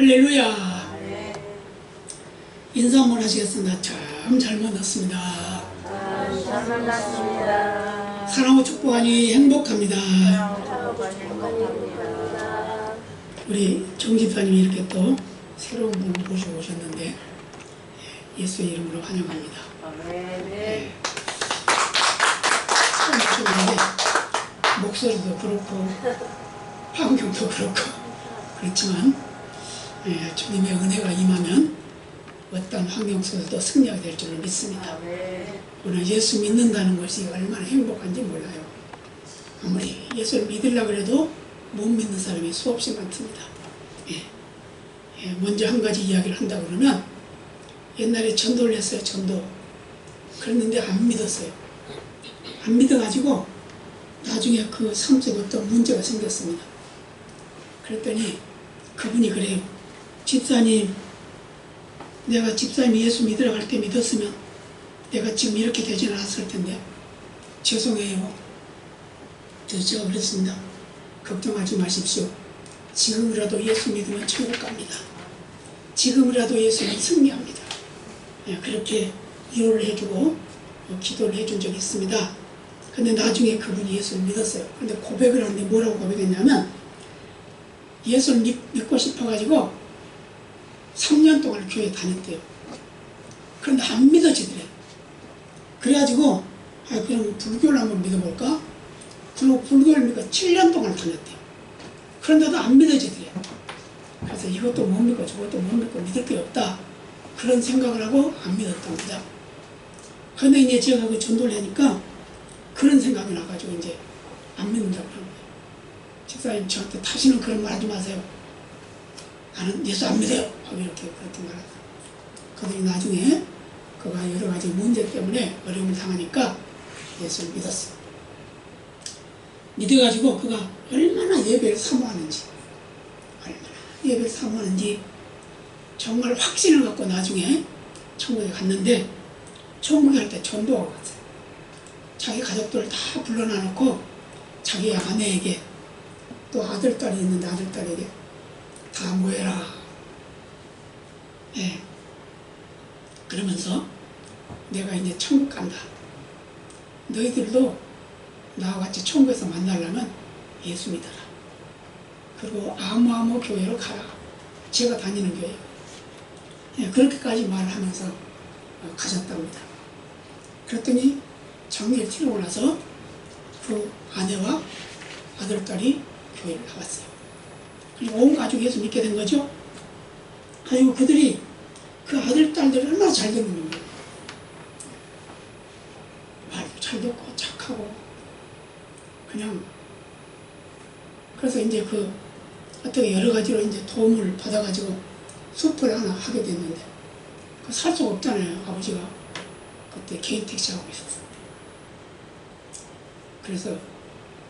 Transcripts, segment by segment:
할렐루야. 인사 한번 하시겠습니다. 참 잘 만났습니다. 잘 만났습니다. 사랑하고 축복하니 행복합니다. 우리 정 집사님이 이렇게 또 새로운 분을 모시고 오셨는데 예수의 이름으로 환영합니다. 네. 목소리도 그렇고 환경도 그렇고 그렇지만 주님의 은혜가 임하면 어떤 환경 속에서도 승리가 될 줄을 믿습니다. 오늘 예수 믿는다는 것이 얼마나 행복한지 몰라요. 아무리 예수를 믿으려고 해도 못 믿는 사람이 수없이 많습니다. 먼저 한 가지 이야기를 한다고 그러면 옛날에 전도를 했어요. 전도. 그랬는데 안 믿었어요. 안 믿어가지고 나중에 그 삶 속에 어떤 문제가 생겼습니다. 그랬더니 그분이 그래요. 집사님, 내가 집사님이 예수 믿으러 갈 때 믿었으면 내가 지금 이렇게 되지는 않았을 텐데 죄송해요. 그래서 제가 그랬습니다. 걱정하지 마십시오. 지금이라도 예수 믿으면 천국 갑니다. 지금이라도 예수는 승리합니다. 그렇게 위로를 해주고 기도를 해준 적이 있습니다. 근데 나중에 그분이 예수를 믿었어요. 근데 고백을 하는데 뭐라고 고백했냐면 예수를 믿고 싶어가지고 3년 동안 교회 다녔대요. 그런데 안 믿어지더래. 그래가지고 그럼 불교를 한번 믿어볼까? 그리고 불교를 믿고 7년 동안 다녔대요. 그런데도 안 믿어지더래. 그래서 이것도 못 믿고 저것도 못 믿고 믿을 게 없다. 그런 생각을 하고 안 믿었답니다. 그런데 이제 제가 그 전도를 하니까 그런 생각이 나가지고 이제 안 믿는다고 그런 거예요. 집사님 저한테 다시는 그런 말 하지 마세요. 나는 예수 안 믿어요. 하고 이렇게 그랬던 거라. 그들이 나중에 그가 여러 가지 문제 때문에 어려움을 당하니까 예수를 믿었어요. 믿어가지고 그가 얼마나 예배를 사모하는지 정말 확신을 갖고 나중에 천국에 갔는데 천국에 갈 때 전도하고 갔어요. 자기 가족들을 다 불러놔 놓고 자기 아내에게 또 아들딸이 있는데 아들딸에게 다 모여라. 그러면서 내가 이제 천국 간다. 너희들도 나와 같이 천국에서 만나려면 예수 믿어라. 그리고 아무 교회로 가라. 제가 다니는 교회. 그렇게까지 말을 하면서 가셨답니다. 그랬더니 장례를 치르고 나서 그 아내와 아들딸이 교회를 나왔어요. 그리고 온 가족이 예수 믿게 된 거죠. 그리고 그들이 그 아들, 딸들이 얼마나 잘 듣는 거예요. 말도 잘 듣고 착하고 그냥 그래서 이제 그 어떻게 여러 가지로 이제 도움을 받아가지고 숲을 하나 하게 됐는데 그 살 수가 없잖아요. 아버지가 그때 개인 택시 하고 있었어요. 그래서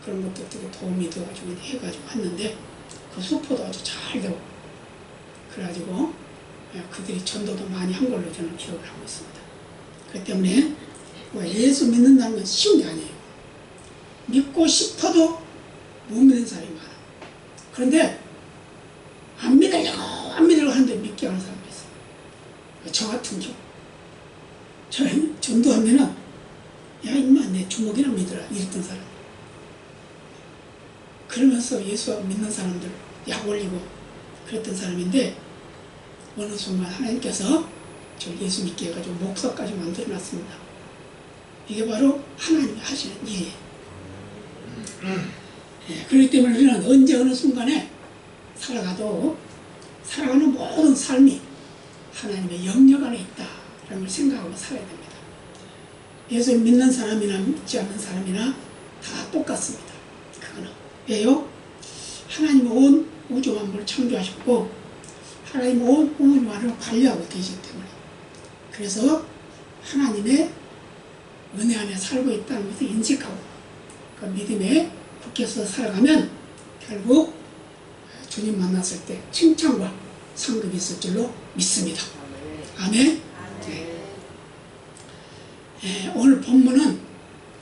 그런 것도 어떻게 도움이 돼가지고 해가지고 했는데 그 수포도 아주 잘 되고 그래가지고 그들이 전도도 많이 한 걸로 저는 기억을 하고 있습니다. 그렇기 때문에 예수 믿는다는 건 쉬운 게 아니에요. 믿고 싶어도 못 믿는 사람이 많아. 그런데 안 믿으려고 하는데 믿게 하는 사람이 있어요. 저 같은 경우 저는 전도하면은 야 임마 내 주먹이나 믿어라 이랬던 사람. 그러면서 예수 믿는 사람들 약 올리고 그랬던 사람인데 어느 순간 하나님께서 저를 예수 믿게 해가지고 목사까지 만들어놨습니다. 이게 바로 하나님이 하시는 일이에요. 그렇기 때문에 우리는 언제 어느 순간에 살아가도 살아가는 모든 삶이 하나님의 영역 안에 있다라는 걸 생각하고 살아야 됩니다. 예수를 믿는 사람이나 믿지 않는 사람이나 다 똑같습니다. 그거는 왜요? 하나님은 온 우주 만물을 창조하셨고 하나님은 온 우주 만물을 관리하고 계시기 때문에 그래서 하나님의 은혜 안에 살고 있다는 것을 인식하고 그 믿음에 굳게서 살아가면 결국 주님 만났을 때 칭찬과 상급이 있을 줄로 믿습니다. 아멘. 오늘 본문은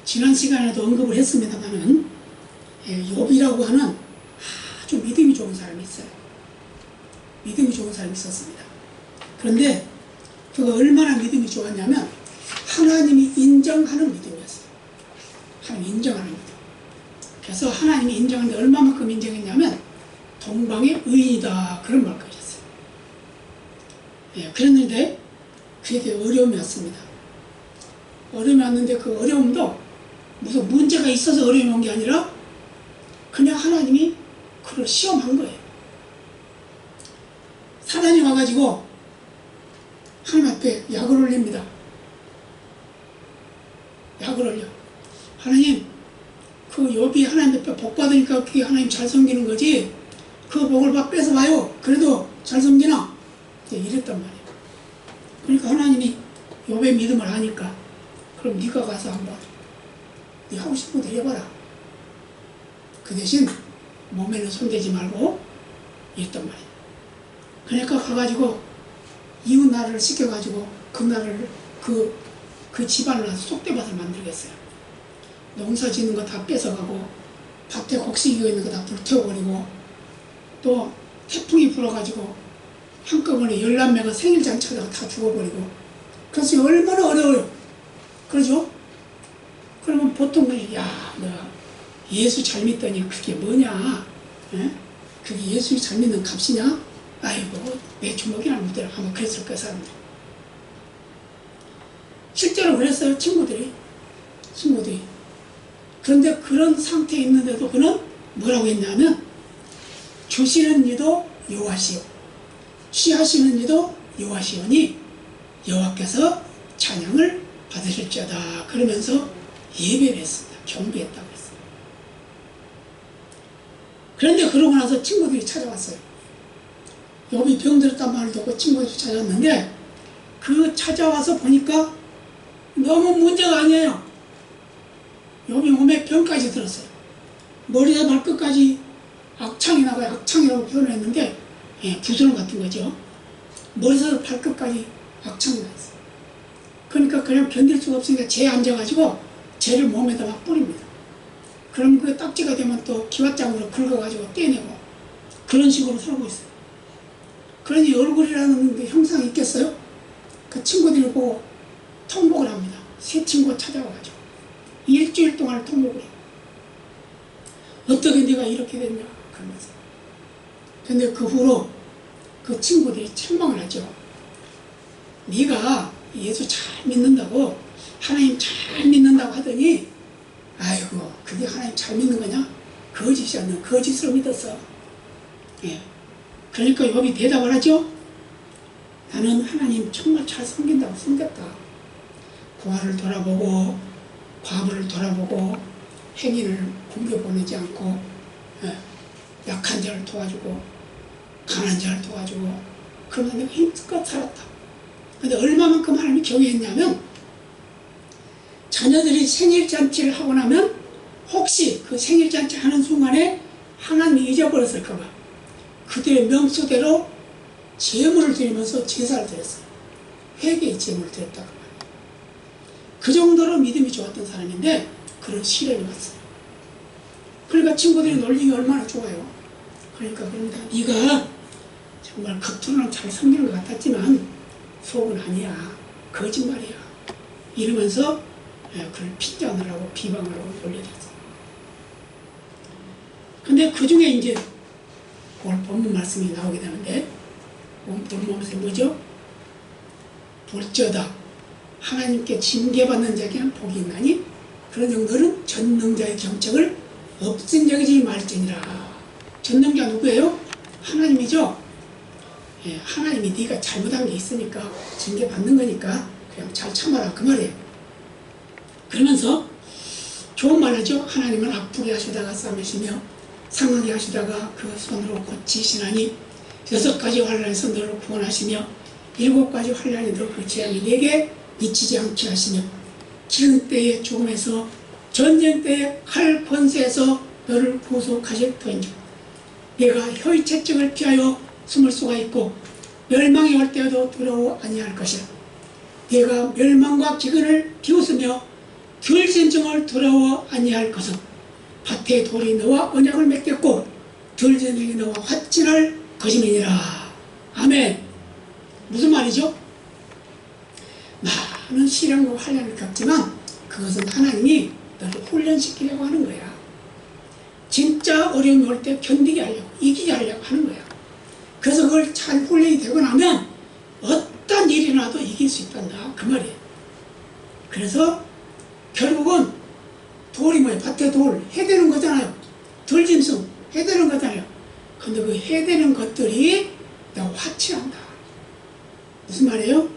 지난 시간에도 언급을 했습니다만은 욥이라고 하는 아주 믿음이 좋은 사람이 있어요. 믿음이 좋은 사람이 있었습니다. 그런데 그가 얼마나 믿음이 좋았냐면 하나님이 인정하는 믿음이었어요. 하나님이 인정하는 믿음. 그래서 하나님이 인정하는데 얼마만큼 인정했냐면 동방의 의인이다 그런 말까지 했어요. 예, 그랬는데 그게 어려움이 왔습니다. 어려움이 왔는데 그 어려움도 무슨 문제가 있어서 어려움이 온 게 아니라 그냥 하나님이 그걸 시험한 거예요. 사단이 와가지고 하나님 앞에 약을 올립니다. 약을 올려. 하나님, 그 욥이 하나님 앞에 복 받으니까 그게 하나님 잘 섬기는 거지 그 복을 막 뺏어와요. 그래도 잘 섬기나? 이랬단 말이에요. 그러니까 하나님이 욥의 믿음을 아니까 그럼 네가 가서 한번 네 하고 싶은 대로 해봐라. 그 대신 몸에는 손대지 말고 이랬단 말이에요. 그러니까 가가지고 이웃 나라를 시켜가지고 그 나라를 그 집안을 쏙대밭을 만들겠어요. 농사 짓는 거 다 뺏어가고 밭에 곡식 이고 있는 거 다 불태워버리고 또 태풍이 불어가지고 한꺼번에 11명가 생일잔치하다가 다 죽어버리고 그래서 얼마나 어려워요. 그러죠? 그러면 보통 야 내가 예수 잘 믿더니 그게 뭐냐? 에? 그게 예수 잘 믿는 값이냐? 아이고 내 주먹이나 묻더라 아마 그랬을 거야 사람들. 실제로 그랬어요. 친구들이. 그런데 그런 상태에 있는데도 그는 뭐라고 했냐면 주시는 이도 여호와시요 취하시는 이도 여호와시오니 여호와께서 찬양을 받으실지어다 그러면서 예배를 했습니다. 경배했다고 했어요. 그런데 그러고 나서 친구들이 찾아왔어요. 욥이 병들었단 말을 듣고 친구들이 찾아왔는데 그 찾아와서 보니까 너무 문제가 아니에요. 욥이 몸에 병까지 들었어요. 머리에서 발끝까지 악창이 나가요. 악창이라고 표현했는데 부스럼 같은 거죠. 머리에서 발끝까지 악창이 나있어요. 그러니까 그냥 견딜 수가 없으니까 재에 앉아가지고 재를 몸에다 막 뿌립니다. 그럼 그 딱지가 되면 또 기왓장으로 긁어가지고 떼내고 그런 식으로 살고 있어요. 그러니 얼굴이라는 게 형상이 있겠어요? 그 친구들이 보고 통곡을 합니다. 새 친구가 찾아와가지고 일주일 동안 통곡을 해요. 어떻게 네가 이렇게 됐냐 그러면서. 근데 그 후로 그 친구들이 책망을 하죠. 네가 예수 잘 믿는다고 하나님 잘 믿는다고 하더니 아이고 그게 하나님 잘 믿는 거냐? 거짓이야. 너 거짓으로 믿었어. 예. 그러니까 욥이 대답을 하죠. 나는 하나님 정말 잘 섬긴다고 섬겼다. 고아를 돌아보고 과부를 돌아보고 행인을 굶겨보내지 않고 약한 자를 도와주고 강한 자를 도와주고 그러면서 내가 힘껏 살았다. 근데 얼마만큼 하나님이 경외했냐면 자녀들이 생일잔치를 하고 나면 혹시 그 생일잔치 하는 순간에 하나님이 잊어버렸을까봐 그들의 명수대로 제물을 드리면서 제사를 드렸어요. 회개의 제물을 드렸다고 말이에요. 그 정도로 믿음이 좋았던 사람인데 그런 시련이 왔어요. 그러니까 친구들이 놀리기 얼마나 좋아요. 그러니까 그럽니다. 네가 정말 겉으로는 잘 섬기는 것 같았지만 속은 아니야. 거짓말이야. 이러면서 그걸 핀잔을 하고 비방을 하고 놀려댔어요. 근데 그 중에 이제 오늘 본문 말씀이 나오게 되는데 본문 말씀이 뭐죠? 볼지어다 하나님께 징계받는 자에게는 복이 있나니 그런 영들은 전능자의 경책을 없앤 적이지 말지니라. 전능자 누구예요? 하나님이죠. 하나님이 네가 잘못한 게 있으니까 징계받는 거니까 그냥 잘 참아라 그 말이에요. 그러면서 좋은 말 하죠. 하나님은 아프게 하시다가 싸매시며 상하게 하시다가 그 손으로 고치시나니 6가지 환난에서 너를 구원하시며 7가지 환난이 너 그 재앙이 내게 미치지 않게 하시며 기근 때의 죽음에서 전쟁 때의 칼 권세에서 너를 구속하실 터인즉 내가 혀의 채찍을 피하여 숨을 수가 있고 멸망이 올 때에도 두려워 아니할 것이라. 내가 멸망과 기근을 비웃으며 들진증을 두려워 아니할 것은 밭의 돌이 너와 언약을 맺겠고 들진증이 너와 화친할 것임이니라. 아멘. 무슨 말이죠? 많은 시련과 환난을 겪지만 그것은 하나님이 너를 훈련시키려고 하는 거야. 진짜 어려움이 올 때 견디게 하려고, 이기게 하려고 하는 거야. 그래서 그걸 잘 훈련이 되고 나면 어떤 일이 나도 이길 수 있단다, 그 말이에요. 그래서 결국은 돌이 뭐예요? 밭에 돌 해대는 거잖아요. 들짐승 해대는 거잖아요. 근데 그 해대는 것들이 나 화친한다. 무슨 말이에요?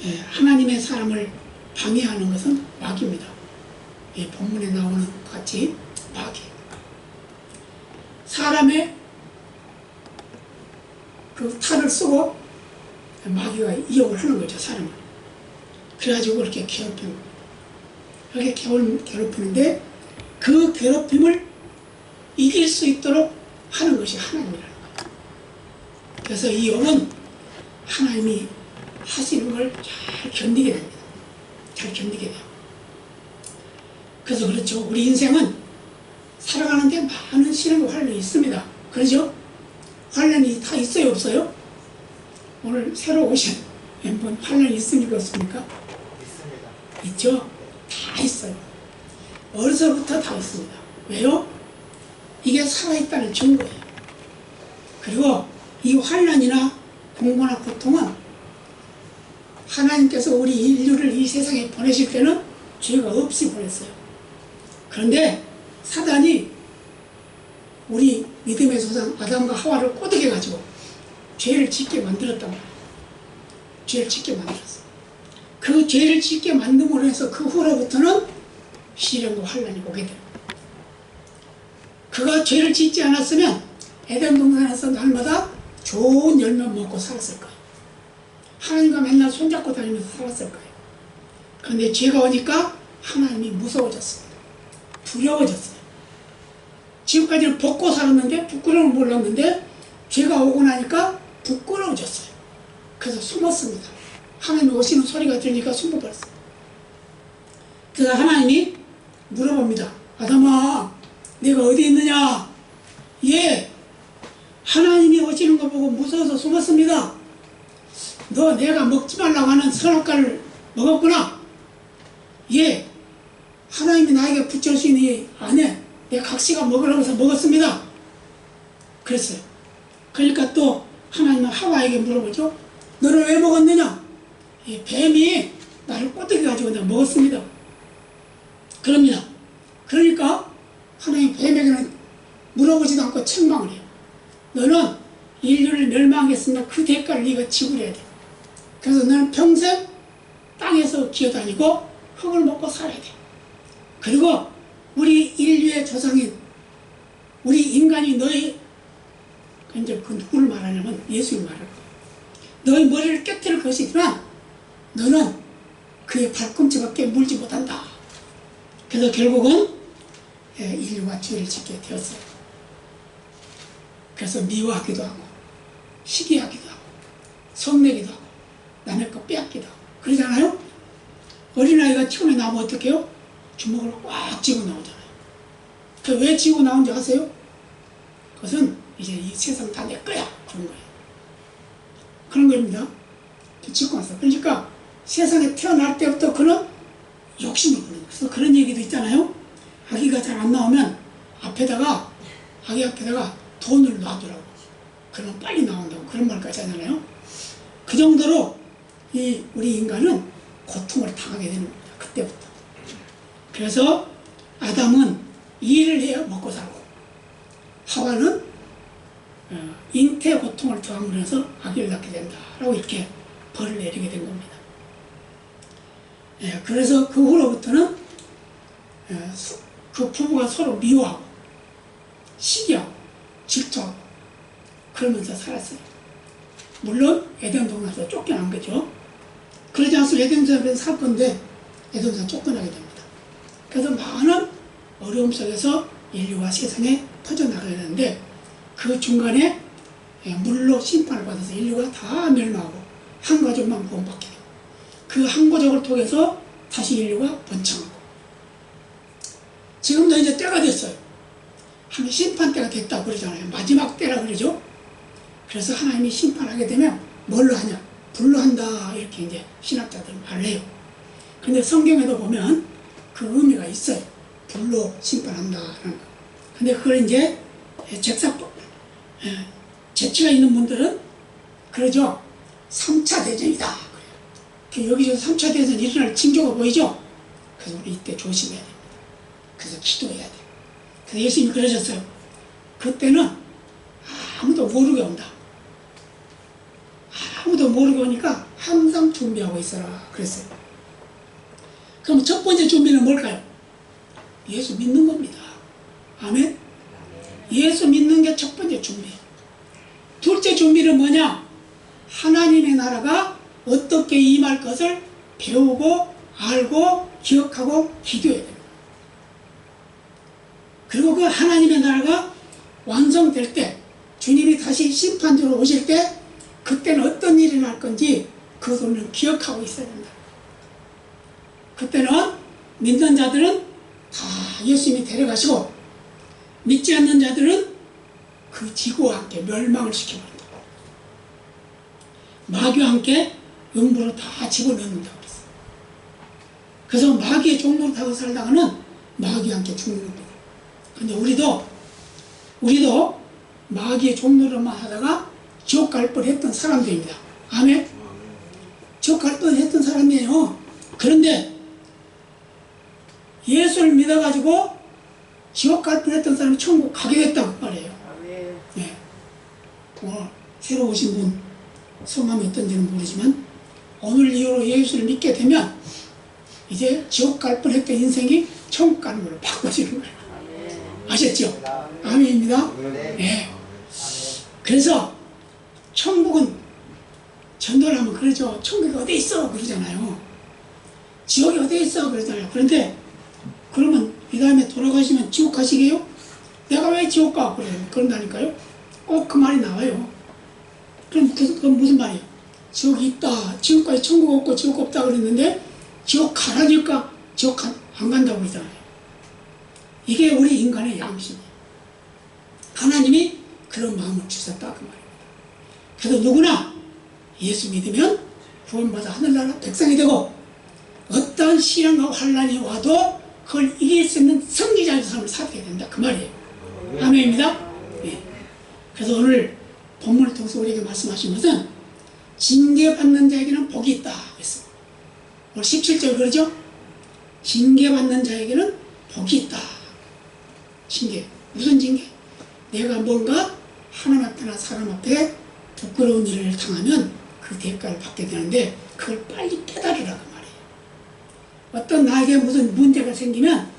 예, 하나님의 사람을 방해하는 것은 마귀입니다. 이 본문에 나오는 것 같이 마귀. 사람의 그 탈을 쓰고 마귀가 이용을 하는 거죠, 사람을. 그래가지고 그렇게 괴롭히는 거예요. 그렇게 괴롭히는데 그 괴롭힘을 이길 수 있도록 하는 것이 하나님이라는 거예요. 그래서 이 욥은 하나님이 하시는 걸 잘 견디게 됩니다. 잘 견디게 돼요. 그래서 그렇죠. 우리 인생은 살아가는데 많은 시련과 환란이 있습니다. 그러죠? 환란이 다 있어요, 없어요? 오늘 새로 오신 멤버는 환란이 있습니까, 없습니까? 있습니다. 있죠? 다 있어요. 어려서부터 다 있습니다. 왜요? 이게 살아있다는 증거예요. 그리고 이 환란이나 공고나 고통은 하나님께서 우리 인류를 이 세상에 보내실 때는 죄가 없이 보냈어요. 그런데 사단이 우리 믿음의 조상 아담과 하와를 꼬드겨가지고 죄를 짓게 만들었단 말이에요. 죄를 짓게 만들었어요. 그 죄를 짓게 만듦으로 해서 그 후로부터는 시련과 환란이 오게 돼요. 그가 죄를 짓지 않았으면 에덴 동산에서 날마다 좋은 열매 먹고 살았을 거예요. 하나님과 맨날 손잡고 다니면서 살았을 거예요. 그런데 죄가 오니까 하나님이 무서워졌습니다. 두려워졌어요. 지금까지는 벗고 살았는데 부끄러움을 몰랐는데 죄가 오고 나니까 부끄러워졌어요. 그래서 숨었습니다. 하나님이 오시는 소리가 들리니까 숨어버렸어요. 그래서 하나님이 물어봅니다. 아담아, 내가 어디 있느냐? 예, 하나님이 오시는 거 보고 무서워서 숨었습니다. 너 내가 먹지 말라고 하는 선악과를 먹었구나. 예, 하나님이 나에게 붙여주신 이 안에 내 각시가 먹으라고 해서 먹었습니다. 그랬어요. 그러니까 또 하나님은 하와에게 물어보죠. 너는 왜 먹었느냐? 이 뱀이 나를 꼬드겨가지고 내가 먹었습니다. 그럽니다. 그러니까 하나님 뱀에게는 물어보지도 않고 책망을 해요. 너는 인류를 멸망하겠으나 그 대가를 네가 지불해야 돼. 그래서 너는 평생 땅에서 기어다니고 흙을 먹고 살아야 돼. 그리고 우리 인류의 조상인 우리 인간이 너희, 이제 그 누구를 말하냐면 예수님 말하는 거예요. 너희 머리를 깨뜨릴 것이지만 너는 그의 발꿈치밖에 물지 못한다. 그래서 결국은 인류가 죄를 짓게 되었어요. 그래서 미워하기도 하고 시기하기도 하고 성내기도 하고 남의 거 빼앗기도 하고 그러잖아요. 어린아이가 튀어나 나오면 어떻게 해요? 주먹을 꽉 쥐고 나오잖아요. 그 왜 쥐고 나온지 아세요? 그것은 이제 이 세상 다 내 거야 그런 거예요. 그런 겁니다. 쥐고 나서. 그러니까 세상에 태어날 때부터 그는 욕심이 있는 거예요. 그래서 그런 얘기도 있잖아요. 아기가 잘 안 나오면 아기 앞에다가 돈을 놔두라고. 그러면 빨리 나온다고 그런 말까지 하잖아요. 그 정도로 우리 인간은 고통을 당하게 되는 겁니다. 그때부터. 그래서 아담은 일을 해야 먹고 살고 하와는 잉태 고통을 더함으로 해서 아기를 낳게 된다라고 이렇게 벌을 내리게 된 겁니다. 그래서 그 후로부터는 그 부부가 서로 미워하고 시기하고 질투하고 그러면서 살았어요. 물론 에덴 동산에서 쫓겨난 거죠. 그러지 않으면 에덴 동산에서 살 건데 에덴 동산 쫓겨나게 됩니다. 그래서 많은 어려움 속에서 인류가 세상에 퍼져나가야 되는데 그 중간에 물로 심판을 받아서 인류가 다 멸망하고 한 가족만 구원받게 돼요. 그 한 가족을 통해서 다시 인류가 번창하고 지금도 이제 때가 됐어요. 한 심판 때가 됐다고 그러잖아요. 마지막 때라 그러죠. 그래서 하나님이 심판하게 되면 뭘로 하냐? 불로 한다. 이렇게 이제 신학자들은 말을 해요. 근데 성경에도 보면 그 의미가 있어요. 불로 심판한다. 근데 그걸 이제 재치가 있는 분들은 그러죠. 3차 대전이다. 그래요. 여기서 3차 대전 일어날 징조가 보이죠? 그래서 우리 이때 조심해야 됩니다. 그래서 기도해야 돼요. 그래서 예수님이 그러셨어요. 그때는 아무도 모르게 온다. 아무도 모르게 오니까 항상 준비하고 있어라. 그랬어요. 그럼 첫 번째 준비는 뭘까요? 예수 믿는 겁니다. 아멘? 예수 믿는 게 첫 번째 준비예요. 둘째 준비는 뭐냐? 하나님의 나라가 어떻게 임할 것을 배우고 알고 기억하고 기도해야 돼요. 그리고 그 하나님의 나라가 완성될 때, 주님이 다시 심판주로 오실 때 그때는 어떤 일이 날 건지 그것을 기억하고 있어야 된다. 그때는 믿는 자들은 다 예수님이 데려가시고 믿지 않는 자들은 그 지구와 함께 멸망을 시켜버린다. 마귀와 함께 음부로 다 집어넣는다고 그랬어요. 그래서 마귀의 종로를 타고 살다가는 마귀와 함께 죽는 겁니다. 근데 우리도 마귀의 종로로만 하다가 지옥 갈 뻔했던 사람들입니다. 아멘? 지옥 갈 뻔했던 사람이에요. 그런데 예수를 믿어가지고 지옥 갈 뻔했던 사람이 천국 가게 됐다고 말해요. 네. 새로 오신 분 성함이 어떤지는 모르지만 오늘 이후로 예수를 믿게 되면 이제 지옥 갈 뻔했던 인생이 천국 가는 걸로 바꿔지는 거예요. 아셨죠? 아멘입니다. 네. 그래서 천국은 전도를 하면 그러죠. 천국이 어디 있어? 그러잖아요. 지옥이 어디 있어? 그러잖아요. 그런데 그러면 이 다음에 돌아가시면 지옥 가시게요? 내가 왜 지옥 가? 그런다니까요. 꼭 그 말이 나와요. 그럼 그건 무슨 말이에요? 지옥이 있다. 지금까지 천국 없고 지옥 없다 그랬는데 지옥 가라니까 지옥 안 간다고 그러잖아요. 이게 우리 인간의 양심이에요. 하나님이 그런 마음을 주셨다 그 말입니다. 그래서 누구나 예수 믿으면 구원받아 하늘나라 백성이 되고 어떤 시련과 환난이 와도 그걸 이길 수 있는 승리자의 삶을 살게 된다 그 말이에요. 아멘입니다. 네. 그래서 오늘 본문을 통해서 우리에게 말씀하신 것은 징계받는 자에게는 복이 있다 그랬어요. 오늘 17절 그러죠? 징계받는 자에게는 복이 있다. 징계. 무슨 징계? 내가 뭔가 하나님 앞에나 사람 앞에 부끄러운 일을 당하면 그 대가를 받게 되는데 그걸 빨리 깨달으라 그 말이에요. 어떤 나에게 무슨 문제가 생기면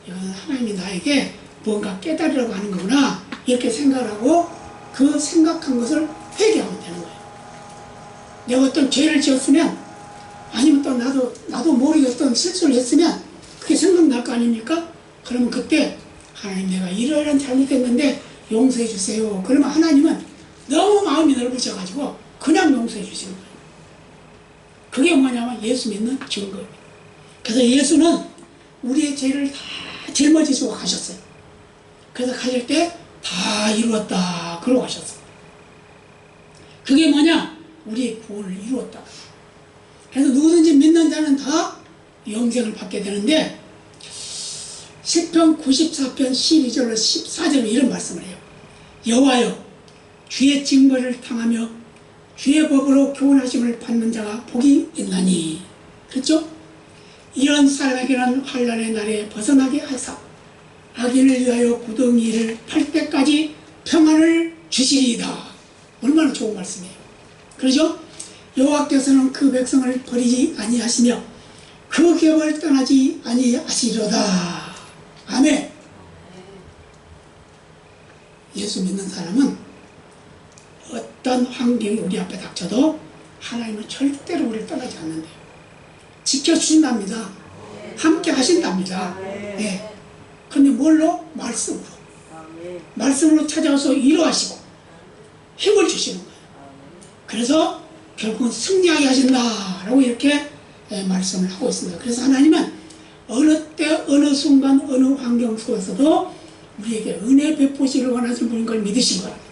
이건 하나님이 나에게 뭔가 깨달으라고 하는 거구나 이렇게 생각하고 그 생각한 것을 회개하면 되는 거예요. 내가 어떤 죄를 지었으면 아니면 또 나도 모르게 어떤 실수를 했으면 그게 생각날 거 아닙니까? 그러면 그때 하나님 내가 이러이러한 잘못했는데 용서해 주세요. 그러면 하나님은 너무 마음이 넓으셔가지고 그냥 용서해 주시는 거예요. 그게 뭐냐면 예수 믿는 증거입니다. 그래서 예수는 우리의 죄를 다 짊어지시고 가셨어요. 그래서 가실 때 다 이루었다 그러고 가셨어요. 그게 뭐냐? 우리의 구원을 이루었다. 그래서 누구든지 믿는 자는 다 영생을 받게 되는데 시편 94편 12절로 14절로 이런 말씀을 해요. 여호와여 주의 징벌을 당하며 주의 법으로 교훈하심을 받는 자가 복이 있나니. 그렇죠? 이런 사람에게는 환난의 날에 벗어나게 하사 악인을 위하여 구덩이를 팔 때까지 평안을 주시리이다. 얼마나 좋은 말씀이에요. 그렇죠? 여호와께서는 그 백성을 버리지 아니하시며 그 격을 떠나지 아니하시리로다. 아멘. 예수 믿는 사람은 어떤 환경이 우리 앞에 닥쳐도 하나님은 절대로 우리를 떠나지 않는데요. 지켜주신답니다. 함께 하신답니다. 네. 근데 뭘로? 말씀으로. 말씀으로 찾아와서 위로하시고 힘을 주시는 거예요. 그래서 결국은 승리하게 하신다라고 이렇게 말씀을 하고 있습니다. 그래서 하나님은 어느 때 어느 순간 어느 환경 속에서도 우리에게 은혜 베푸시기를 원하시는 분인 걸 믿으신 거랍니다.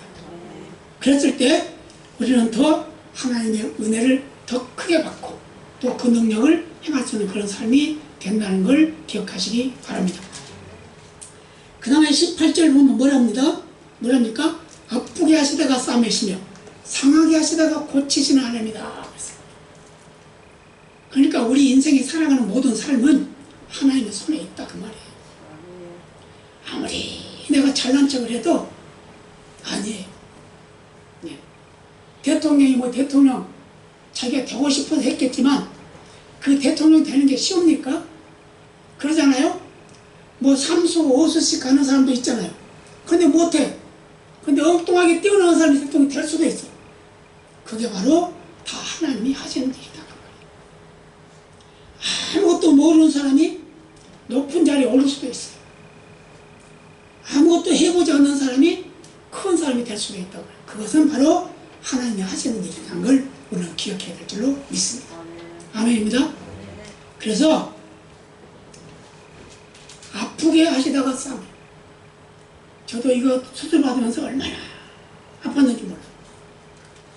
그랬을 때 우리는 더 하나님의 은혜를 더 크게 받고 또 그 능력을 행할 수 있는 그런 삶이 된다는 걸 기억하시기 바랍니다. 그 다음에 18절 보면 뭐랍니까? 아프게 하시다가 싸매시며 상하게 하시다가 고치시는 하나님이다. 그러니까 우리 인생이 살아가는 모든 삶은 하나님의 손에 있다 그 말이에요. 아무리 내가 잘난 척을 해도 아니에요. 네. 대통령이 대통령 자기가 되고 싶어서 했겠지만 그 대통령 되는 게 쉬웁니까? 그러잖아요. 3수 5수씩 가는 사람도 있잖아요. 근데 못해. 근데 엉뚱하게 뛰어나는 사람이 대통령이 될 수도 있어. 그게 바로 다 하나님이 하시는 일이다 그 말이에요. 아무것도 모르는 사람이 높은 자리에 오를 수도 있어요. 아무것도 해보지 않는 사람이 큰 사람이 될 수도 있다고 해요. 그것은 바로 하나님이 하시는 일이라는 걸 우리는 기억해야 될 줄로 믿습니다. 아멘입니다. 그래서 아프게 하시다가 싸움. 저도 이거 수술 받으면서 얼마나 아팠는지 몰라요.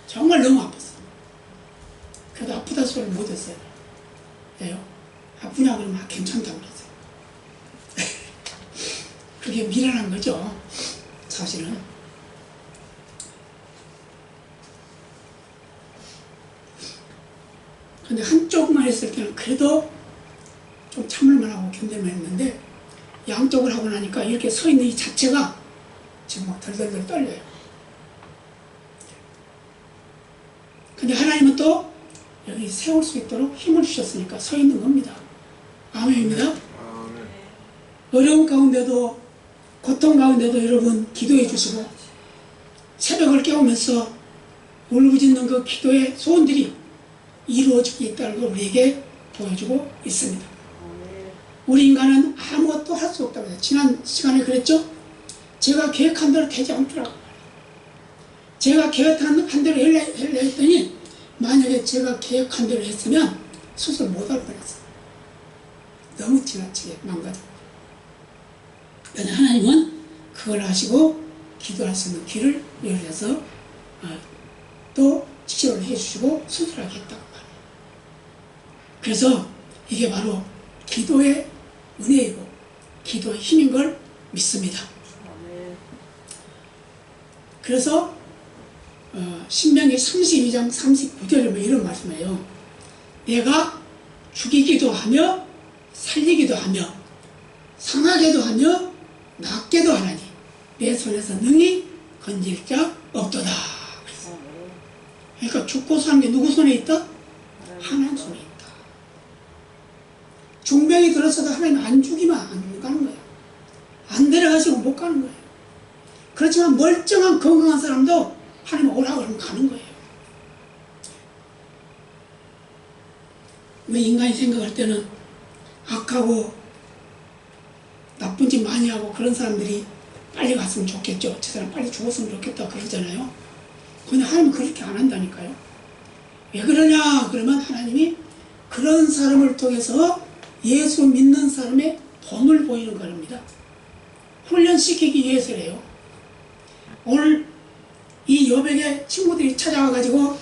정말 너무 아팠어요. 그래도 아프다 소리를 못했어요. 왜요? 아프냐 그러면 괜찮다고 그랬어요. 그게 미련한 거죠. 사실은. 근데 한쪽만 했을 때는 그래도 좀 참을만 하고 견딜만 했는데 양쪽을 하고 나니까 이렇게 서 있는 이 자체가 지금 막 덜덜덜 떨려요. 근데 하나님은 또 여기 세울 수 있도록 힘을 주셨으니까 서 있는 겁니다. 아멘입니다. 어려운 가운데도 고통 가운데도 여러분 기도해 주시고 새벽을 깨우면서 울부짖는 그 기도의 소원들이 이루어지고 있다는 걸 우리에게 보여주고 있습니다. 우리 인간은 아무것도 할 수 없다고 해요. 지난 시간에 그랬죠? 제가 계획한 대로 되지 않더라고요. 제가 계획한 대로 하려 했더니 만약에 제가 계획한 대로 했으면 수술 못할 뻔했어요. 너무 지나치게 망가져. 그런데 하나님은 그걸 하시고 기도할 수 있는 길을 열어서 또 치료를 해주시고 수술하게 했다고 말해요. 그래서 이게 바로 기도의 은혜이고 기도의 힘인 걸 믿습니다. 그래서 신명기 32장 39절에 이런 말씀이에요. 내가 죽이기도 하며 살리기도 하며 상하게도 하며 낫게도 하나니 내 손에서 능히 건질 자 없도다. 그러니까 죽고 사는 게 누구 손에 있다? 하나님 손에 있다. 중병이 들었어도 하나님 안 죽이면 안 가는 거예요. 안 데려가시면 못 가는 거예요. 그렇지만 멀쩡한 건강한 사람도 하나님 오라고 그러면 가는 거예요. 우리 인간이 생각할 때는 악하고 나쁜 짓 많이 하고 그런 사람들이 빨리 갔으면 좋겠죠. 저 사람 빨리 죽었으면 좋겠다 그러잖아요. 근데 하나님은 그렇게 안 한다니까요. 왜 그러냐 그러면 하나님이 그런 사람을 통해서 예수 믿는 사람의 본을 보이는 겁니다. 훈련시키기 위해서래요. 오늘 이 여백의 친구들이 찾아와가지고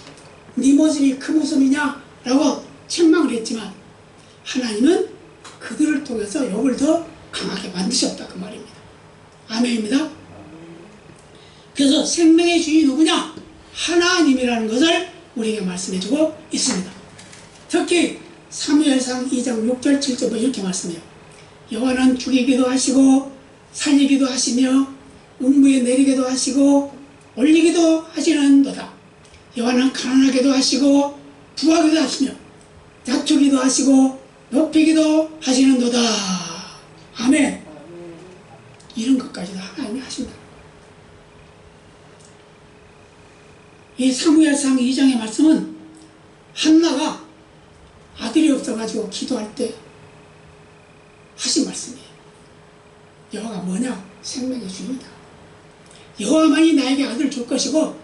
네 모습이 그 모습이냐 라고 책망을 했지만 하나님은 그들을 통해서 욥을 더 강하게 만드셨다 그 말입니다. 아멘입니다. 그래서 생명의 주인이 누구냐? 하나님이라는 것을 우리에게 말씀해주고 있습니다. 특히 사무엘상 2장 6절 7절 이렇게 말씀해요. 여호와는 죽이기도 하시고 살리기도 하시며 음부에 내리기도 하시고 올리기도 하시는도다. 여호와는 가난하게도 하시고 부하기도 하시며 낮추기도 하시고 높이기도 하시는도다. 아멘. 이런 것까지도 하나님이 하신다. 이 사무엘상 2장의 말씀은 한나가 아들이 없어가지고 기도할 때 하신 말씀이에요. 여호와가 뭐냐? 생명의 주인이다. 여호와만이 나에게 아들을 줄 것이고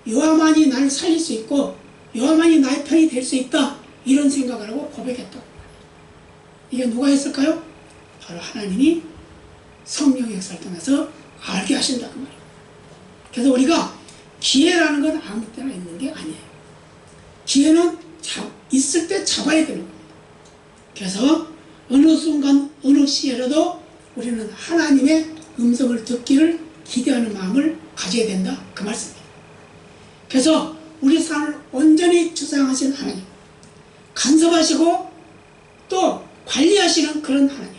여호와만이 나를 살릴 수 있고 여호와만이 나의 편이 될 수 있다. 이런 생각을 하고 고백했다고 말이에요. 이게 누가 했을까요? 바로 하나님이 성령의 역사를 통해서 알게 하신다 그 말이에요. 그래서 우리가 기회라는 건 아무 때나 있는 게 아니에요. 기회는 있을 때 잡아야 되는 겁니다. 그래서 어느 순간 어느 시에라도 우리는 하나님의 음성을 듣기를 기대하는 마음을 가져야 된다, 그 말씀입니다. 그래서 우리 삶을 온전히 주장하신 하나님, 간섭하시고 또 관리하시는 그런 하나님,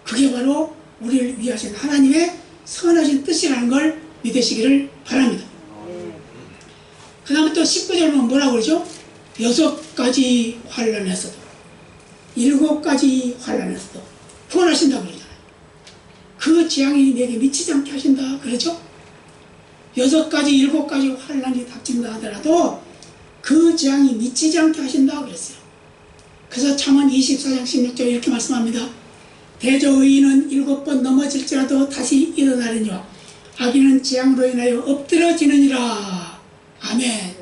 그게 바로 우리를 위하신 하나님의 선하신 뜻이라는 걸 믿으시기를 바랍니다. 그 다음에 또 19절 보면 뭐라고 그러죠? 6가지 환난에서도 7가지 환난에서도 구원하신다고 그러잖아요. 그 재앙이 내게 미치지 않게 하신다 그러죠? 6가지 7가지 환난이 닥친다 하더라도 그 재앙이 미치지 않게 하신다 그랬어요. 그래서 잠언 24장 16절 이렇게 말씀합니다. 대저 의인은 7번 넘어질지라도 다시 일어나려니와 악인은 재앙으로 인하여 엎드러지느니라. 아멘.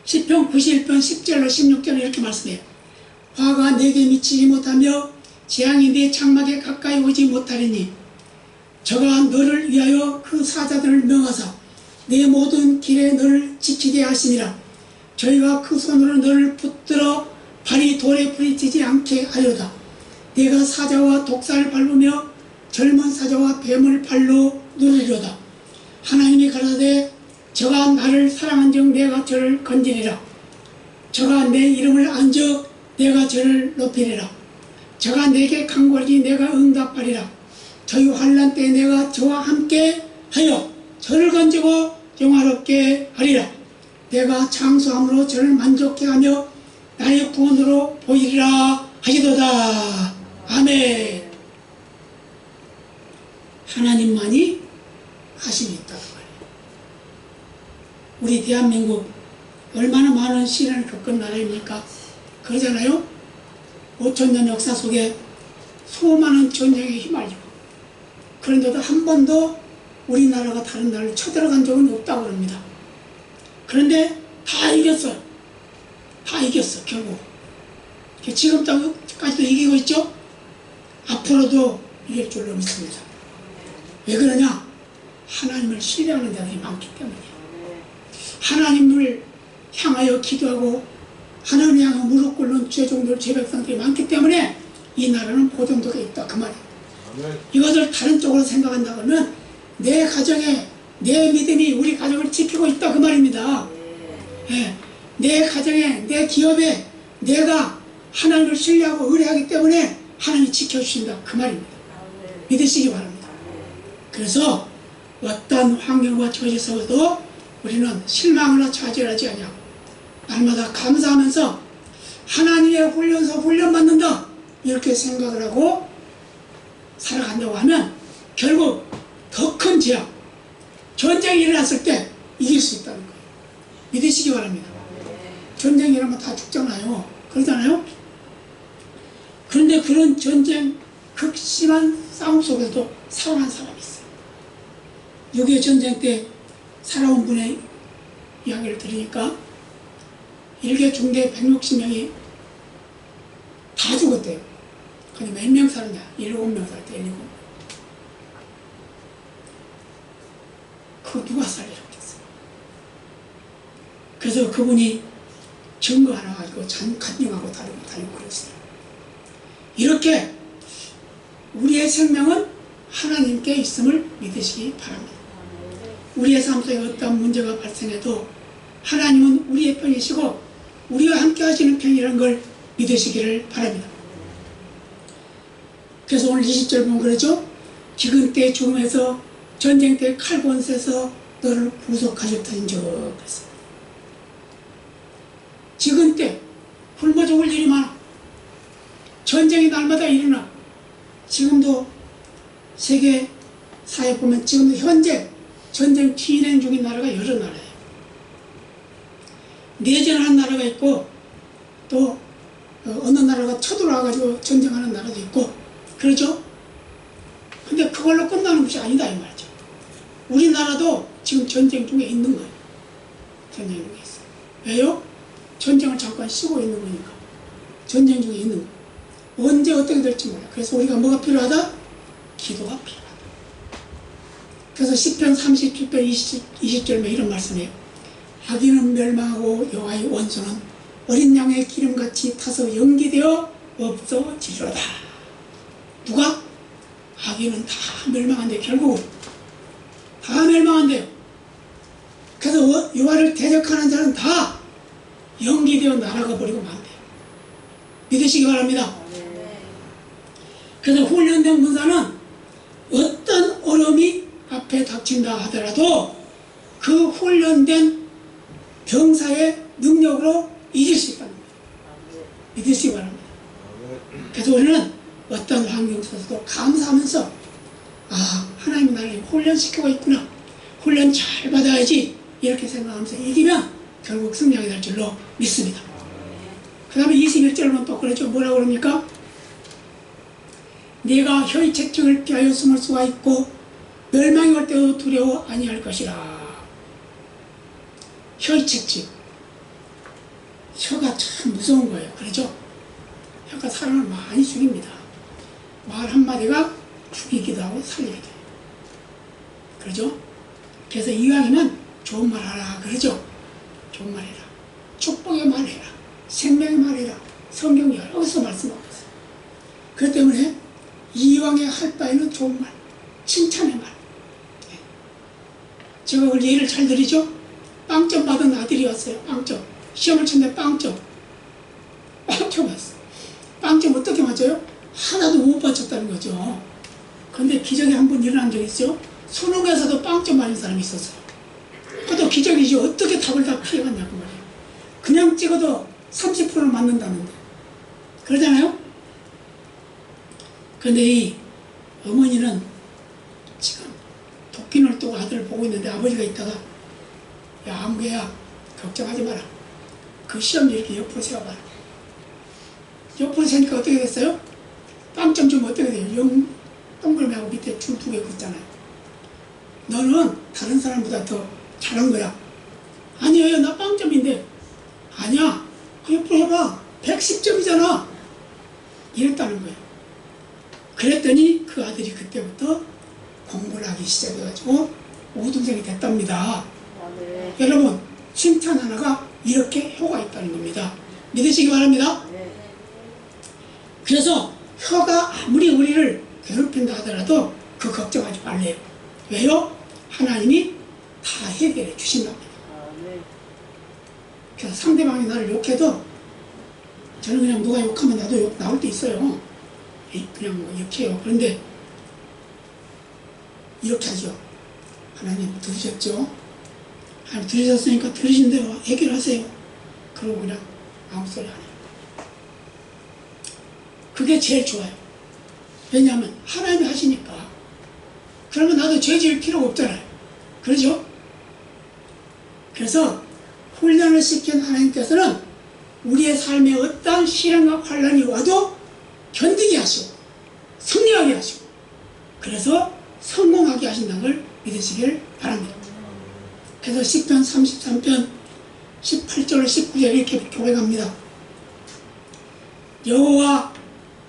시편 91편 10절로 16절에 이렇게 말씀해요. 화가 내게 미치지 못하며 재앙이 내 장막에 가까이 오지 못하리니 저가 너를 위하여 그 사자들을 명하사 내 모든 길에 너를 지키게 하시니라. 저희가 그 손으로 너를 붙들어 발이 돌에 부딪히지 않게 하려다. 내가 사자와 독사를 밟으며 젊은 사자와 뱀을 발로 누르려다. 하나님이 가라사대 저가 나를 사랑한즉 내가 저를 건지리라. 저가 내 이름을 안즉 내가 저를 높이리라. 저가 내게 간구하니 내가 응답하리라. 저희 환난 때에 내가 저와 함께 하여 저를 건지고 영화롭게 하리라. 내가 장수함으로 저를 만족해 하며 나의 구원으로 보이리라 하시도다. 아멘. 하나님만이 하심이 있다고 말해요. 우리 대한민국 얼마나 많은 시련을 겪은 나라입니까? 그러잖아요. 5천년 역사 속에 수많은 전쟁에 휘말리고 그런데도 한 번도 우리나라가 다른 나라를 쳐들어간 적은 없다고 합니다. 그런데 다 이겼어요. 다 이겼어 결국. 지금까지도 이기고 있죠. 앞으로도 이길 줄로 믿습니다. 왜 그러냐? 하나님을 신뢰하는 자들이 많기 때문이에요. 하나님을 향하여 기도하고 하나님을 향하여 무릎 꿇는 죄종들, 죄백성들이 많기 때문에 이 나라는 보존도가 있다 그 말이에요. 이것을 다른 쪽으로 생각한다면 내 가정에 내 믿음이 우리 가정을 지키고 있다 그 말입니다. 예, 내 가정에 내 기업에 내가 하나님을 신뢰하고 의뢰하기 때문에 하나님이 지켜주신다 그 말입니다. 믿으시기 바랍니다. 그래서 어떤 환경과 처지 속에도 우리는 실망하거나 좌절하지 아니하고 날마다 감사하면서 하나님의 훈련소 훈련받는다 이렇게 생각을 하고 살아간다고 하면 결국 더 큰 재앙, 전쟁이 일어났을 때 이길 수 있다는 거예요. 믿으시기 바랍니다. 전쟁이 일어나면 다 죽잖아요. 그러잖아요. 그런데 그런 전쟁 극심한 싸움 속에도 살아난 사람이 있어요. 6.25 전쟁 때 살아온 분의 이야기를 들으니까 일개 중대 160명이 다 죽었대요. 근데 몇 명 살았냐? 7명 살았대요. 7명. 그거 누가 살리라겠어요. 그래서 그분이 증거 하나 가지고 간증하고 다니고 그랬어요. 이렇게 우리의 생명은 하나님께 있음을 믿으시기 바랍니다. 우리의 삶 속에 어떤 문제가 발생해도 하나님은 우리의 편이시고 우리와 함께 하시는 편이라는 걸 믿으시기를 바랍니다. 그래서 오늘 20절 보면 그러죠. 기근 때 죽음에서 전쟁 때 칼본세에서 너를 구속하셨다는즉 그랬어요. 지금 때 굶어 죽을 일이 많아. 전쟁이 날마다 일어나. 지금도 세계 사회 보면 지금도 현재 전쟁 진행 중인 나라가 여러 나라예요. 내전하는 나라가 있고 또 어느 나라가 쳐들어와가지고 전쟁하는 나라도 있고 그렇죠? 근데 그걸로 끝나는 것이 아니다 이 말이죠. 우리나라도 지금 전쟁 중에 있는 거예요. 전쟁 중에 있어요. 왜요? 전쟁을 잠깐 쉬고 있는 거니까. 전쟁 중에 있는 거예요. 언제 어떻게 될지 몰라. 그래서 우리가 뭐가 필요하다? 기도가 필요하다. 그래서 시편 37편 20절에 이런 말씀이에요. 악인은 멸망하고 여호와의 원수는 어린 양의 기름같이 타서 연기되어 없어지리로다. 누가? 악인은 다 멸망한대. 결국은 다 멸망한대요. 그래서 여호와를 대적하는 자는 다 연기되어 날아가 버리고 만대요. 믿으시기 바랍니다. 그래서 훈련된 군사는 어떤 어려움이 앞에 닥친다 하더라도 그 훈련된 병사의 능력으로 이길 수 있다는 거예요. 믿으시기 바랍니다. 그래서 우리는 어떤 환경 속에서도 감사하면서 하나님이 나를 훈련시키고 있구나. 훈련 잘 받아야지. 이렇게 생각하면서 이기면 결국 승리하게 될 줄로 믿습니다. 그 다음에 21절은 또 그러죠. 뭐라고 그럽니까? 네가 혀의 채찍을 피하여 숨을 수가 있고 멸망이 올 때도 두려워 아니할 것이라. 혀의 채찍. 혀가 참 무서운 거예요. 그렇죠? 혀가 사람을 많이 죽입니다. 말 한마디가 죽이기도 하고 살리기도 해요. 그렇죠? 그래서 이왕이면 좋은 말 하라. 그러죠? 좋은 말 해라. 축복의 말 해라. 생명의 말 해라. 성경이 여기서 말씀하고 있어요. 그렇기 때문에 이왕에 할 바에는 좋은 말, 칭찬의 말. 제가 오늘 예를 잘 드리죠? 빵점 받은 아들이 왔어요. 빵점. 시험을 쳤는데 빵점. 빵점 왔어요. 빵점 어떻게 맞아요? 하나도 못 맞췄다는 거죠. 그런데 기적이 한 번 일어난 적이 있죠. 수능에서도 빵점 맞은 사람이 있었어요. 그것도 기적이죠. 어떻게 답을 다 피해갔냐고 말이에요. 그냥 찍어도 30%를 맞는다는데. 그러잖아요? 그런데 이 어머니는 지금 도끼를 두고 아들을 보고 있는데 아버지가 있다가 야 아무개야 걱정하지 마라. 그 시험 이렇게 옆으로 세워봐라. 옆으로 세니까 어떻게 됐어요? 빵점 주면 어떻게 돼요? 영 동그라미하고 밑에 줄 2개 긋잖아요. 너는 다른 사람보다 더 잘한 거야. 아니에요. 나 빵점인데. 아니야. 그 옆으로 해봐. 110점이잖아. 이랬다는 거예요. 그랬더니 그 아들이 그때부터 공부를 하기 시작해가지고 우등생이 됐답니다. 네. 여러분 칭찬 하나가 이렇게 효과가 있다는 겁니다. 믿으시기 바랍니다. 그래서 혀가 아무리 우리를 괴롭힌다 하더라도 그 걱정하지 말래요. 왜요? 하나님이 다 해결해 주신답니다. 그래서 상대방이 나를 욕해도 저는 그냥 누가 욕하면 나도 욕 나올 때 있어요. 그냥 뭐 욕해요. 그런데 이렇게 하죠. 하나님 들으셨죠? 하나님 들으셨으니까 들으신 대로 해결하세요. 그러고 그냥 아무 소리 안 해요. 그게 제일 좋아요. 왜냐하면 하나님이 하시니까. 그러면 나도 죄 지을 필요가 없잖아요. 그러죠? 그래서 훈련을 시킨 하나님께서는 우리의 삶에 어떠한 시련과 환난이 와도 견디게 하시고 승리하게 하시고 그래서 성공하게 하신다는 걸 믿으시길 바랍니다. 그래서 시편 33편 18절 19절 이렇게 고백합니다. 여호와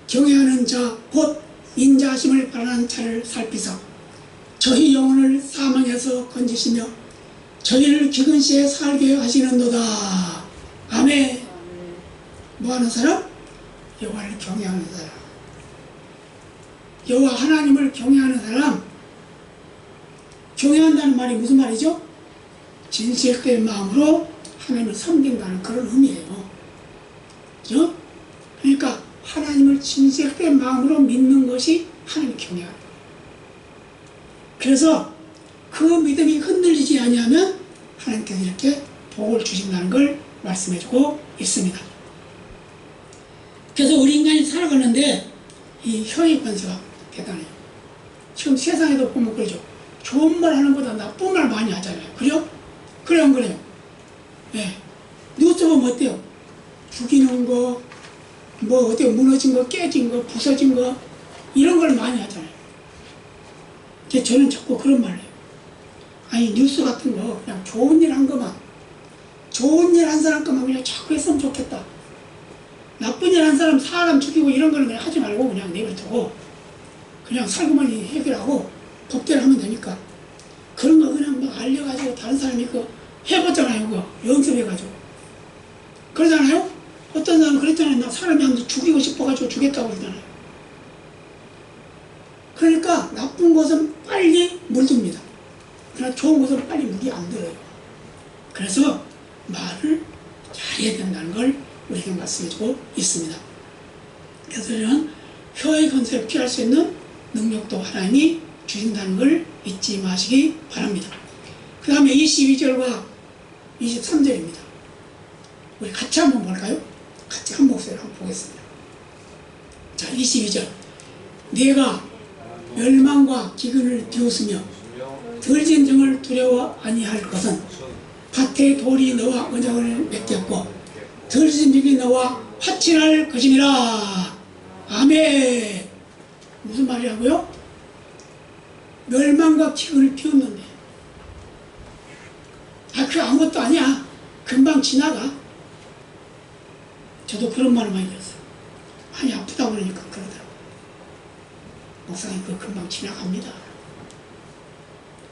경외하는 자 곧 인자하심을 바라는 자를 살피사 저희 영혼을 사망에서 건지시며 저희를 기근 시에 살게 하시는도다. 아멘. 뭐하는 사람? 여호와를 경외하는 사람. 여호와 하나님을 경외하는 사람. 경외한다는 말이 무슨 말이죠? 진실된 마음으로 하나님을 섬긴다는 그런 의미예요. 그죠? 그러니까 하나님을 진실된 마음으로 믿는 것이 하나님을 경외하는 거예요. 그래서 그 믿음이 흔들리지 아니하면 하나님께서 이렇게 복을 주신다는 걸 말씀해주고 있습니다. 그래서 우리 인간이 살아가는데 이 혀의 권세가 대단해요. 지금 세상에도 보면 그러죠. 좋은 말 하는 것보다 나쁜 말 많이 하잖아요. 그래요? 그래요 안 그래요? 네. 뉴스 보면 어때요? 죽이는 거, 뭐 어때요? 무너진 거, 깨진 거, 부서진 거 이런 걸 많이 하잖아요. 저는 자꾸 그런 말을 해요. 아니 뉴스 같은 거 그냥 좋은 일 한 것만, 좋은 일 한 사람 것만 그냥 자꾸 했으면 좋겠다. 나쁜 일 한 사람, 사람 죽이고 이런 거는 그냥 하지 말고 그냥 내버려두고 그냥 살고만 해결하고 법대로 하면 되니까 그런 거 그냥 막 알려가지고 다른 사람이 그거 해봤잖아요. 그거 연습해가지고. 그러잖아요? 어떤 사람은 그랬잖아요. 나 사람이 한 번 죽이고 싶어가지고 죽였다고 그러잖아요. 그러니까 나쁜 것은 빨리 물듭니다. 그러나 좋은 것은 빨리 물이 안 들어요. 그래서 말을 잘해야 된다는 걸 우리에게 말씀해주고 있습니다. 그래서 저는 혀의 건설을 피할 수 있는 능력도 하나님이 주신다는 걸 잊지 마시기 바랍니다. 그 다음에 22절과 23절입니다. 우리 같이 한번 볼까요? 같이 한 목소리로 한번 보겠습니다. 자, 22절. 내가 멸망과 기근을 비웃으며 들짐승을 두려워 아니할 것은 밭의 돌이 너와 언약을 맺겠고 들짐승이 너와 화친할 것이니라. 아멘. 무슨 말이라고요? 멸망과 기근을 비웃는데, 그 아무것도 아니야. 금방 지나가. 저도 그런 말을 많이 들었어요. 많이 아프다 그러니까 그러더라고요. 목사님, 그거 금방 지나갑니다.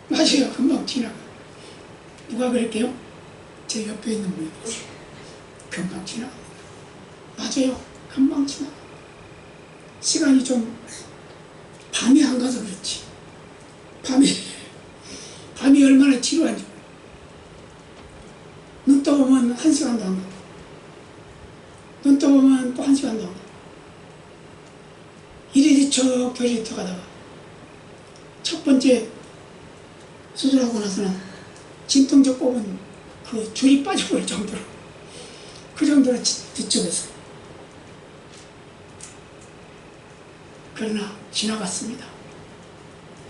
맞아요. 금방 지나가. 누가 그랬게요? 제 옆에 있는 분이 금방 지나갑니다. 맞아요. 금방 지나가. 시간이 좀 밤이 안 가서 그렇지. 밤이 얼마나 지루한지. 눈 떠보면 1시간도 안 가고, 눈 떠보면 또 1시간도 안 가고, 이리 저 저리 들어가다가 첫 번째 수술하고 나서는 진통제 뽑은 그 줄이 빠져버릴 정도로, 그 정도로 뒤쪽에서. 그러나 지나갔습니다.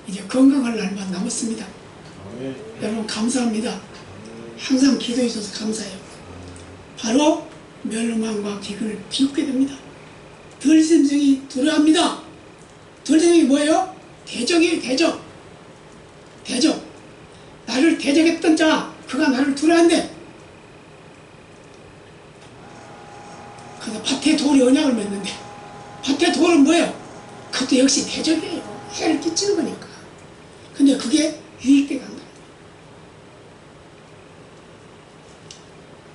이제 건강할 날만 남았습니다. 여러분 감사합니다. 항상 기도해 주셔서 감사해요. 바로 멸망과 기근을 비웃게 됩니다. 들짐승이 두려워합니다. 들짐승이 뭐예요? 대적이에요. 대적. 나를 대적했던 자, 그가 나를 두려워한대. 그래서 밭에 돌이 언약을 맺는데, 밭에 돌은 뭐예요? 그것도 역시 대적이에요. 해를 끼치는 거니까. 근데 그게 유익되게 한다.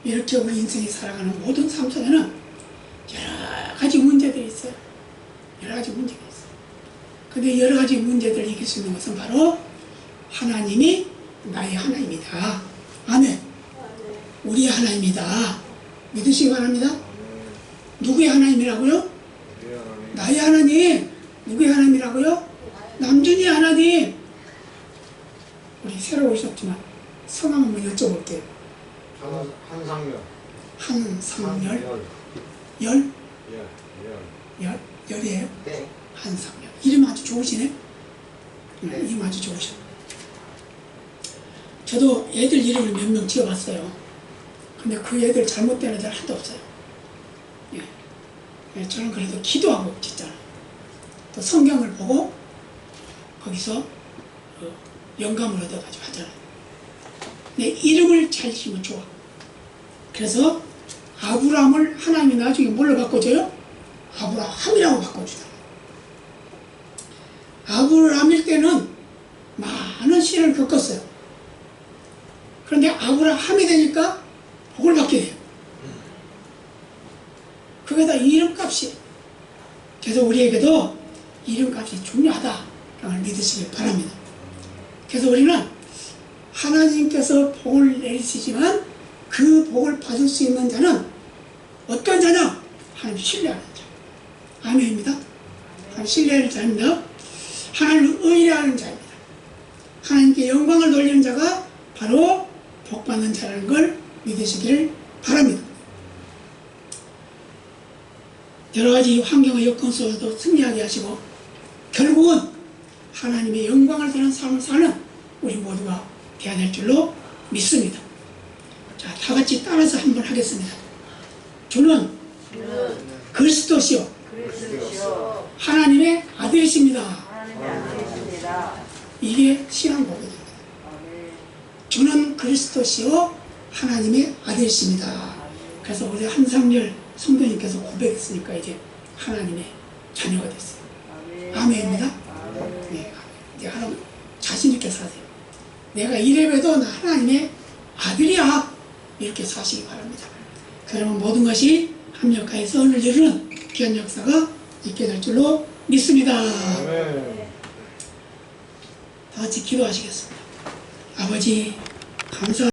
이렇게 우리 인생이 살아가는 모든 삶 속에는 여러 가지 문제들이 있어요. 여러 가지 문제가 있어요. 근데 여러 가지 문제들을 이길 수 있는 것은 바로 하나님이 나의 하나님이다. 아멘. 우리의 하나님이다. 믿으시기 바랍니다. 누구의 하나님이라고요? 나의 하나님. 누구의 하나님이라고요? 남준이 하나님. 우리 새로 오셨지만 성함 한번 여쭤볼게요. 한상열. 한상열? 열이에요? 네. 한상열. 이름 아주 좋으시네? 이름 아주 좋으셔. 저도 애들 이름을 몇 명 지어봤어요. 근데 그 애들 잘못된 애들 하나도 없어요. 예. 저는 그래도 기도하고 짓잖아요. 또 성경을 보고 거기서 영감을 얻어가지고 하잖아요. 내 이름을 잘 지으면 좋아. 그래서 아브라함을 하나님이 나중에 뭘로 바꿔줘요? 아브라함이라고 바꿔주잖아요. 아브라함일 때는 많은 시련을 겪었어요. 그런데 아브라함이 되니까 복을 받게 돼요. 그게 다 이름값이에요. 그래서 우리에게도 이름값이 중요하다라는 걸 믿으시길 바랍니다. 그래서 우리는 하나님께서 복을 내리시지만 그 복을 받을 수 있는 자는 어떤 자냐? 하나님 신뢰하는 자. 아멘입니다. 하나님 신뢰하는 자입니다. 하나님을 의뢰하는 자입니다. 하나님께 영광을 돌리는 자가 바로 복받는 자라는 걸 믿으시기를 바랍니다. 여러 가지 환경의 여건 속에서도 승리하게 하시고 결국은 하나님의 영광을 드리는 삶을 사는 우리 모두가 되어야 될 줄로 믿습니다. 자, 다 같이 따라서 한번 하겠습니다. 주는 그리스도시요 하나님의 아들이십니다. 이게 신앙 고백입니다. 주는 그리스도시요 하나님의 아들이십니다. 그래서 우리 한상열 성도님께서 고백했으니까 이제 하나님의 자녀가 됐어요. 아멘입니다. 네, 이제 하나님 자신 있게 사세요. 내가 이래봬도 나 하나님의 아들이야. 이렇게 사시기 바랍니다. 그러면 모든 것이 합력하여 선을 이루는 귀한 역사가 있게 될 줄로 믿습니다. 아멘. 다 같이 기도하시겠습니다. 아버지 감사